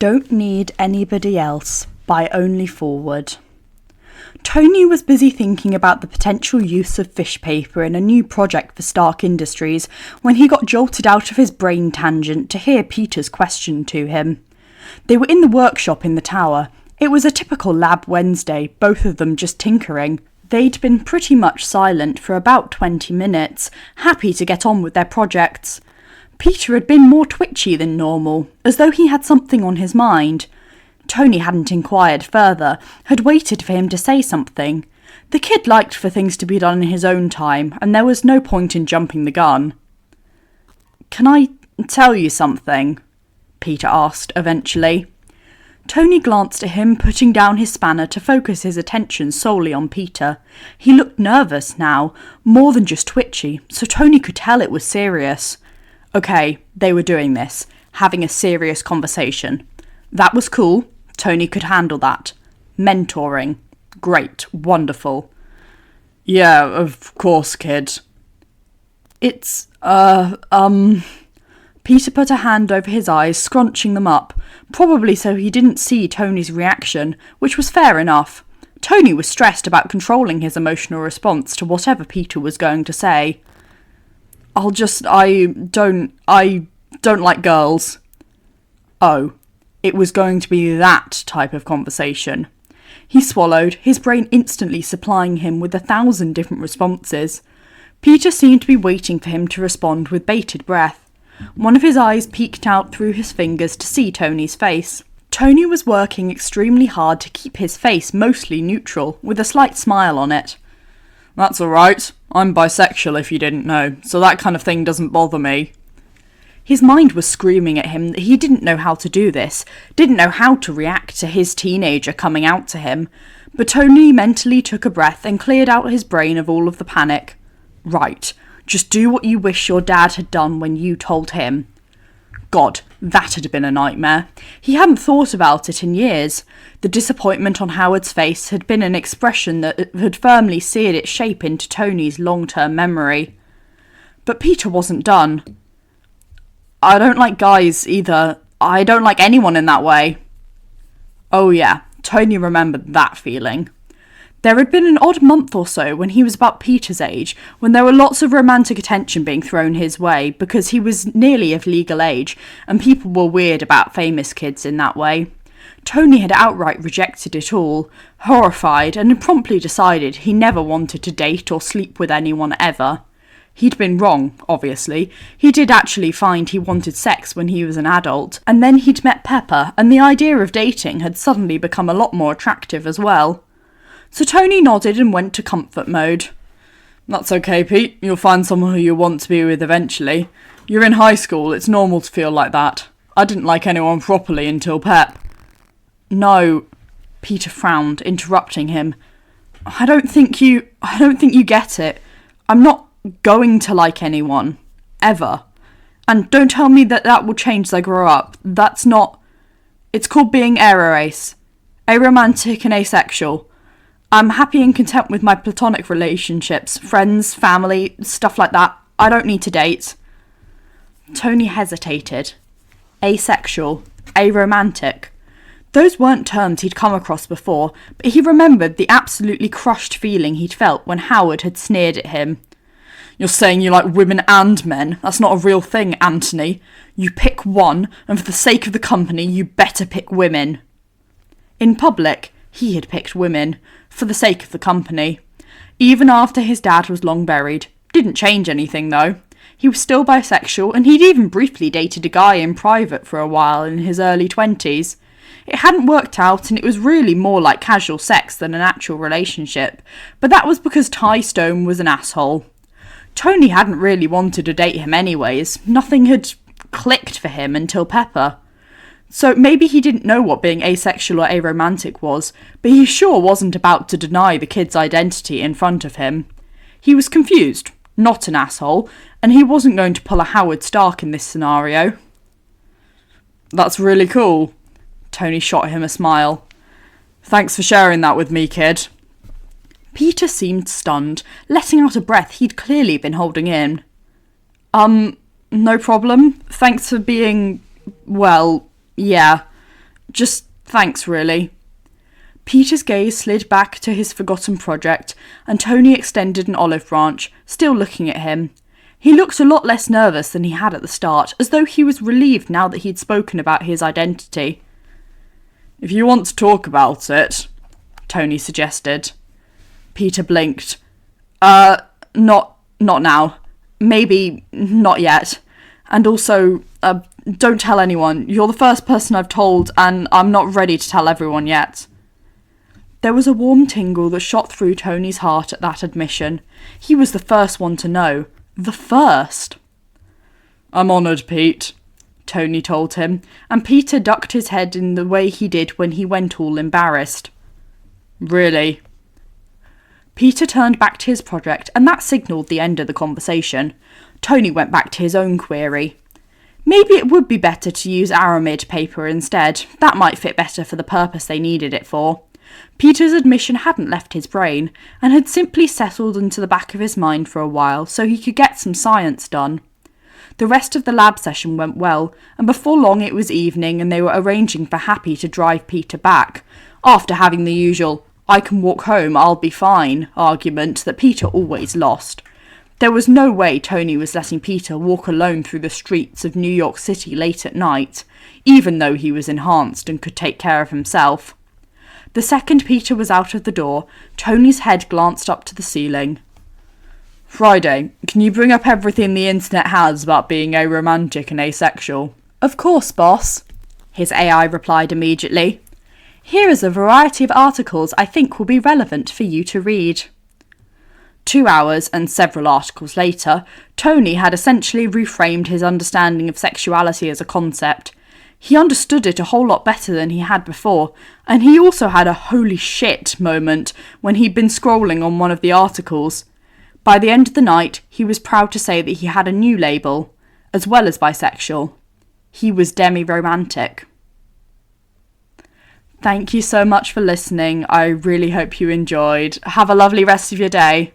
Don't Need Anybody Else by OnlyForward. Tony was busy thinking about the potential use of fish paper in a new project for Stark Industries when he got jolted out of his brain tangent to hear Peter's question to him. They were in the workshop in the tower. It was a typical lab Wednesday, both of them just tinkering. They'd been pretty much silent for about 20 minutes, happy to get on with their projects. Peter had been more twitchy than normal, as though he had something on his mind. Tony hadn't inquired further, had waited for him to say something. The kid liked for things to be done in his own time, and there was no point in jumping the gun. "Can I tell you something?" Peter asked eventually. Tony glanced at him, putting down his spanner to focus his attention solely on Peter. He looked nervous now, more than just twitchy, so Tony could tell it was serious. Okay, they were doing this, having a serious conversation. That was cool. Tony could handle that. Mentoring. Great. Wonderful. "Yeah, of course, kid." It's, Peter put a hand over his eyes, scrunching them up, probably so he didn't see Tony's reaction, which was fair enough. Tony was stressed about controlling his emotional response to whatever Peter was going to say. I don't like girls." Oh. It was going to be that type of conversation. He swallowed, his brain instantly supplying him with 1,000 different responses. Peter seemed to be waiting for him to respond with bated breath. One of his eyes peeked out through his fingers to see Tony's face. Tony was working extremely hard to keep his face mostly neutral, with a slight smile on it. "That's alright. I'm bisexual if you didn't know, so that kind of thing doesn't bother me." His mind was screaming at him that he didn't know how to do this, didn't know how to react to his teenager coming out to him, but Tony mentally took a breath and cleared out his brain of all of the panic. Right, just do what you wish your dad had done when you told him. God, that had been a nightmare. He hadn't thought about it in years. The disappointment on Howard's face had been an expression that had firmly seared its shape into Tony's long-term memory. But Peter wasn't done. "I don't like guys either. I don't like anyone in that way." Oh yeah, Tony remembered that feeling. There had been an odd month or so when he was about Peter's age, when there were lots of romantic attention being thrown his way because he was nearly of legal age, and people were weird about famous kids in that way. Tony had outright rejected it all, horrified, and had promptly decided he never wanted to date or sleep with anyone ever. He'd been wrong, obviously. He did actually find he wanted sex when he was an adult, and then he'd met Pepper, and the idea of dating had suddenly become a lot more attractive as well. So Tony nodded and went to comfort mode. "That's okay, Pete. You'll find someone who you want to be with eventually. You're in high school, it's normal to feel like that. I didn't like anyone properly until Pep." "No," Peter frowned, interrupting him. I don't think you get it. I'm not going to like anyone. Ever. And don't tell me that will change as I grow up. That's not... It's called being Aroace. Aromantic and asexual. I'm happy and content with my platonic relationships, friends, family, stuff like that. I don't need to date." Tony hesitated. Asexual. Aromantic. Those weren't terms he'd come across before, but he remembered the absolutely crushed feeling he'd felt when Howard had sneered at him. "You're saying you like women and men? That's not a real thing, Anthony. You pick one, and for the sake of the company, you better pick women." In public, he had picked women, for the sake of the company. Even after his dad was long buried. Didn't change anything, though. He was still bisexual, and he'd even briefly dated a guy in private for a while in his early 20s. It hadn't worked out, and it was really more like casual sex than an actual relationship, but that was because Ty Stone was an asshole. Tony hadn't really wanted to date him anyways. Nothing had clicked for him until Pepper. So maybe he didn't know what being asexual or aromantic was, but he sure wasn't about to deny the kid's identity in front of him. He was confused, not an asshole, and he wasn't going to pull a Howard Stark in this scenario. "That's really cool." Tony shot him a smile. "Thanks for sharing that with me, kid." Peter seemed stunned, letting out a breath he'd clearly been holding in. No problem. Thanks for being... well, yeah. Just thanks, really. Peter's gaze slid back to his forgotten project, and Tony extended an olive branch, still looking at him. He looked a lot less nervous than he had at the start, as though he was relieved now that he'd spoken about his identity. If you want to talk about it, Tony suggested. Peter blinked. Not now. Maybe not yet. And also, don't tell anyone. You're the first person I've told, and I'm not ready to tell everyone yet. There was a warm tingle that shot through Tony's heart at that admission. He was the first one to know. The first. I'm honoured, Pete, Tony told him, and Peter ducked his head in the way he did when he went all embarrassed. Really? Peter turned back to his project, and that signalled the end of the conversation. Tony went back to his own query. Maybe it would be better to use aramid paper instead. That might fit better for the purpose they needed it for. Peter's admission hadn't left his brain, and had simply settled into the back of his mind for a while, so he could get some science done. The rest of the lab session went well, and before long it was evening and they were arranging for Happy to drive Peter back, after having the usual "I can walk home, I'll be fine" argument that Peter always lost. There was no way Tony was letting Peter walk alone through the streets of New York City late at night, even though he was enhanced and could take care of himself. The second Peter was out of the door, Tony's head glanced up to the ceiling. Friday, can you bring up everything the internet has about being aromantic and asexual? Of course, boss, his AI replied immediately. Here is a variety of articles I think will be relevant for you to read. 2 hours and several articles later, Tony had essentially reframed his understanding of sexuality as a concept. He understood it a whole lot better than he had before, and he also had a holy shit moment when he'd been scrolling on one of the articles. By the end of the night, he was proud to say that he had a new label, as well as bisexual. He was demi-romantic. Thank you so much for listening. I really hope you enjoyed. Have a lovely rest of your day.